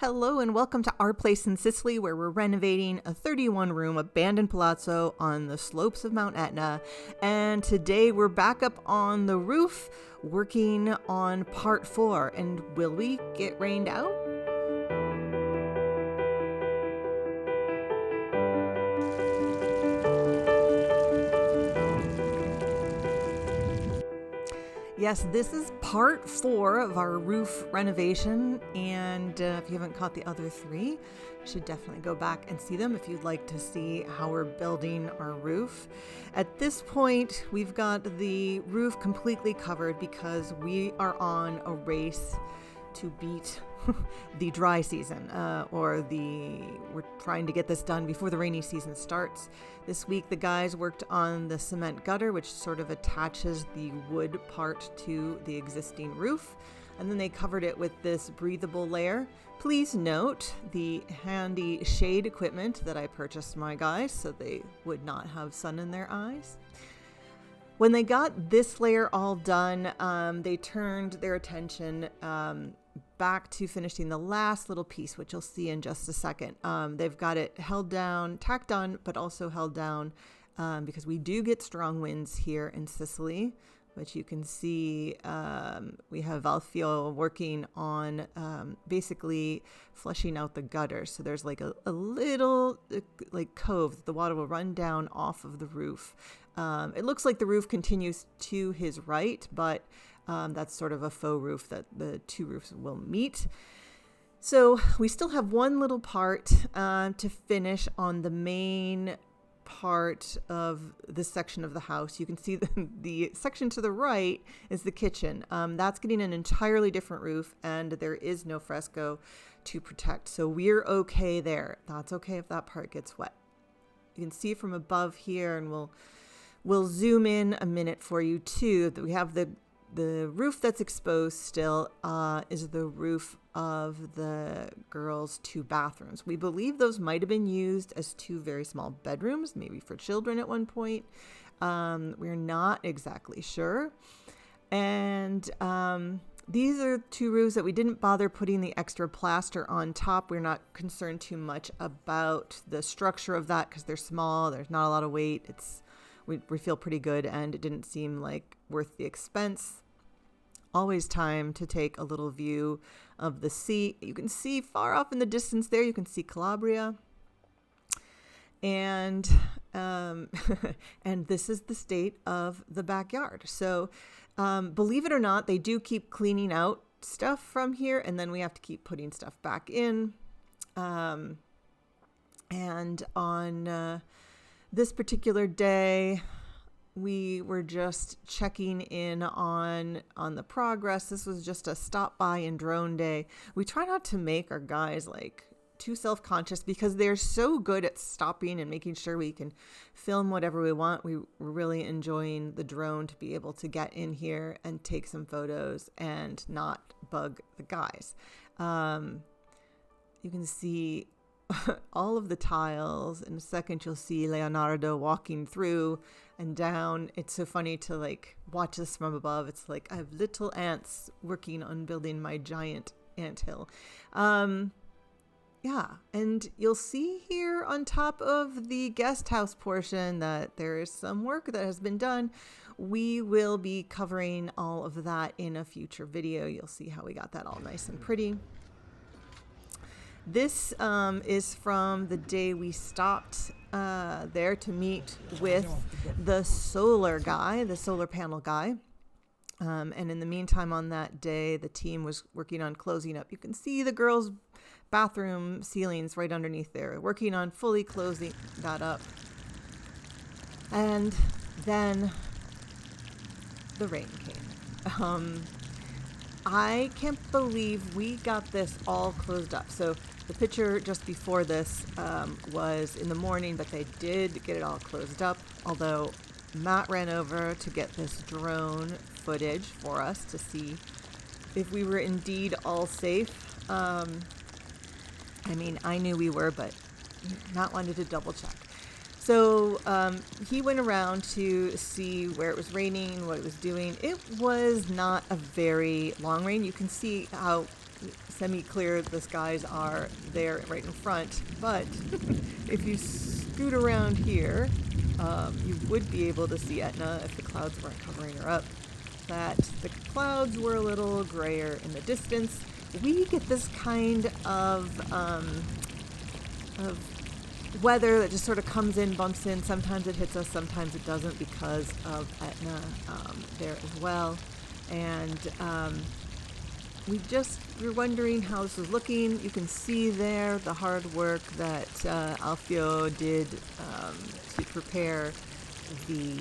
Hello and welcome to our place in Sicily, where we're renovating a 31-room abandoned palazzo on the slopes of Mount Etna. And today we're back up on the roof working on part 4. And will we get rained out? Yes, this is part 4 of our roof renovation, and if you haven't caught the other 3, you should definitely go back and see them if you'd like to see how we're building our roof. At this point, we've got the roof completely covered because we are on a race to beat the dry season, we're trying to get this done before the rainy season starts. This week the guys worked on the cement gutter, which sort of attaches the wood part to the existing roof, and then they covered it with this breathable layer. Please note the handy shade equipment that I purchased my guys so they would not have sun in their eyes. When they got this layer all done, they turned their attention back to finishing the last little piece, which you'll see in just a second. They've got it held down, tacked on, but also held down because we do get strong winds here in Sicily, which you can see. We have Alfio working on basically flushing out the gutter. So there's like a little like cove that the water will run down off of the roof. It looks like the roof continues to his right, but that's sort of a faux roof that the two roofs will meet. So we still have one little part to finish on the main part of this section of the house. You can see the section to the right is the kitchen. That's getting an entirely different roof, and there is no fresco to protect. So we're okay there. That's okay if that part gets wet. You can see from above here, and we'll zoom in a minute for you too, that we have the roof that's exposed still is the roof of the girls' 2 bathrooms. We believe those might have been used as 2 very small bedrooms, maybe for children at one point. We're not exactly sure. And these are 2 roofs that we didn't bother putting the extra plaster on top. We're not concerned too much about the structure of that because they're small. There's not a lot of weight. We feel pretty good, and it didn't seem like worth the expense. Always time to take a little view of the sea. You can see far off in the distance there, you can see Calabria. And and this is the state of the backyard. So believe it or not, they do keep cleaning out stuff from here, and then we have to keep putting stuff back in. And on this particular day, we were just checking in on the progress. This was just a stop by and drone day. We try not to make our guys like too self-conscious because they're so good at stopping and making sure we can film whatever we want. We're really enjoying the drone to be able to get in here and take some photos and not bug the guys. You can see all of the tiles. In a second, you'll see Leonardo walking through and down. It's so funny to like watch this from above. It's like I have little ants working on building my giant anthill. Yeah, and you'll see here on top of the guest house portion that there is some work that has been done. We will be covering all of that in a future video. You'll see how we got that all nice and pretty. This is from the day we stopped there to meet with the solar guy, the solar panel guy. And in the meantime, on that day, the team was working on closing up. You can see the girls' bathroom ceilings right underneath there, working on fully closing that up. And then the rain came. I can't believe we got this all closed up. So the picture just before this was in the morning, but they did get it all closed up. Although Matt ran over to get this drone footage for us to see if we were indeed all safe. I mean, I knew we were, but Matt wanted to double check. So he went around to see where it was raining, what it was doing. It was not a very long rain. You can see how semi-clear the skies are there right in front. But if you scoot around here, you would be able to see Etna if the clouds weren't covering her up. That the clouds were a little grayer in the distance. We get this kind of weather that just sort of comes in, bumps in. Sometimes it hits us, sometimes it doesn't, because of Etna there as well. And we're wondering how this was looking. You can see there the hard work that Alfio did to prepare the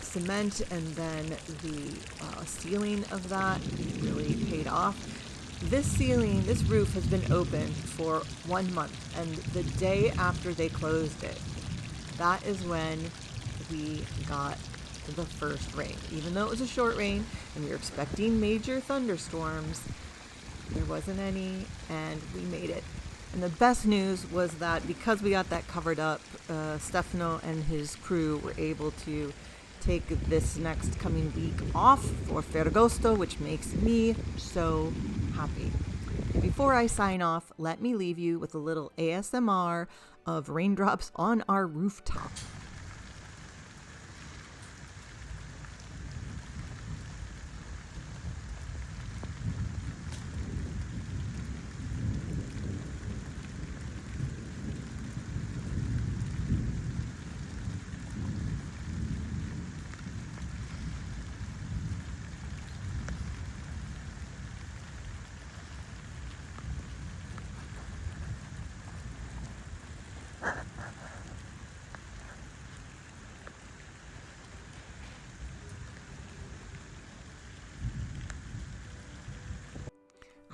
cement, and then the ceiling of that really paid off. This roof has been open for 1 month, and the day after they closed it, that is when we got the first rain. Even though it was a short rain and we were expecting major thunderstorms, there wasn't any, and we made it. And the best news was that because we got that covered up, Stefano and his crew were able to take this next coming week off for Ferragosto, which makes me so happy. Before I sign off, let me leave you with a little ASMR of raindrops on our rooftop.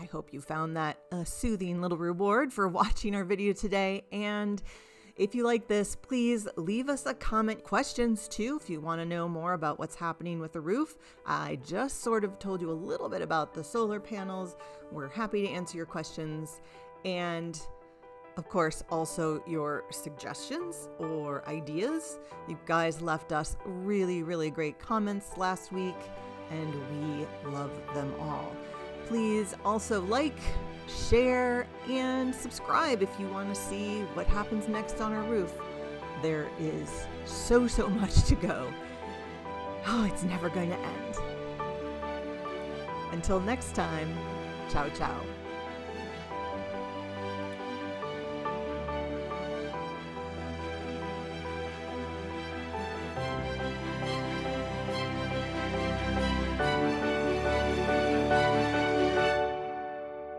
I hope you found that a soothing little reward for watching our video today. And if you like this, please leave us a comment, questions too, if you want to know more about what's happening with the roof. I just sort of told you a little bit about the solar panels. We're happy to answer your questions. And of course, also your suggestions or ideas. You guys left us really, really great comments last week, and we love them all. Please also like, share, and subscribe if you want to see what happens next on our roof. There is so much to go. Oh, it's never going to end. Until next time, ciao ciao.